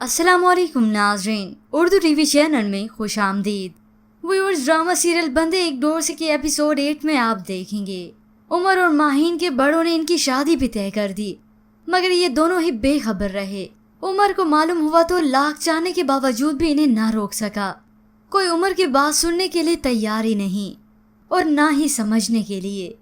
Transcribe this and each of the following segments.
अस्सलाम वालेकुम नाज़रीन, उर्दू टीवी चैनल में खुश आमदीद। व्यूअर्स, ड्रामा सीरियल बंदे एक डोर से के एपिसोड 8 में आप देखेंगे उमर और माहीन के बड़ों ने इनकी शादी भी तय कर दी, मगर ये दोनों ही बेखबर रहे। उमर को मालूम हुआ तो लाख चाहने के बावजूद भी इन्हें ना रोक सका। कोई उमर की बात सुनने के लिए तैयार ही नहीं और ना ही समझने के लिए।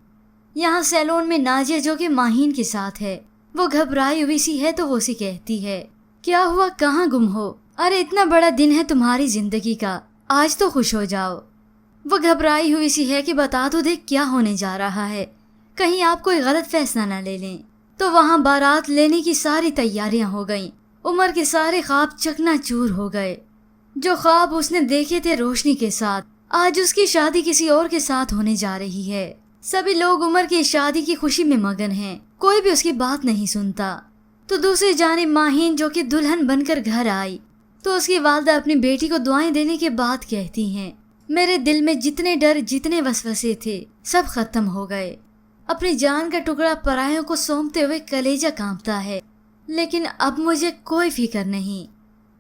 यहाँ सैलून में नाजिया जो कि माहीन के साथ है, वो घबराई हुई सी है तो वो उसे कहती है, क्या हुआ, कहाँ गुम हो? अरे इतना बड़ा दिन है तुम्हारी जिंदगी का, आज तो खुश हो जाओ। वो घबराई हुई सी है कि बता तो दे क्या होने जा रहा है, कहीं आप कोई गलत फैसला न ले लें। तो वहाँ बारात लेने की सारी तैयारियां हो गईं। उमर के सारे ख्वाब चकनाचूर हो गए। जो ख्वाब उसने देखे थे रोशनी के साथ, आज उसकी शादी किसी और के साथ होने जा रही है। सभी लोग उमर की शादी की खुशी में मगन हैं, कोई भी उसकी बात नहीं सुनता। तो दूसरी जानिब माहीन जो कि दुल्हन बनकर घर आई, तो उसकी वालदा अपनी बेटी को दुआएं देने के बाद कहती हैं, मेरे दिल में जितने डर जितने वसवसे थे सब खत्म हो गए। अपनी जान का टुकड़ा परायों को सौंपते हुए कलेजा कांपता है, लेकिन अब मुझे कोई फिक्र नहीं।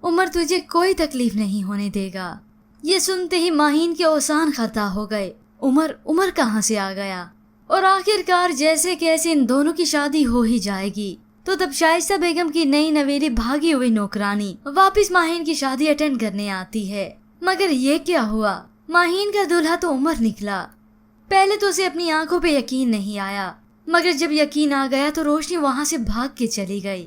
उमर तुझे कोई तकलीफ नहीं होने देगा। ये सुनते ही माहीन के ओसान खता हो गए। उमर कहाँ से आ गया? और आखिरकार जैसे कैसे इन दोनों की शादी हो ही जाएगी। तो तब शाइस्ता बेगम की नई नवेली भागी हुई नौकरानी वापस माहीन की शादी अटेंड करने आती है। मगर ये क्या हुआ, माहीन का दूल्हा तो उमर निकला। पहले तो उसे अपनी आंखों पे यकीन नहीं आया, मगर जब यकीन आ गया तो रोशनी वहाँ से भाग के चली गई।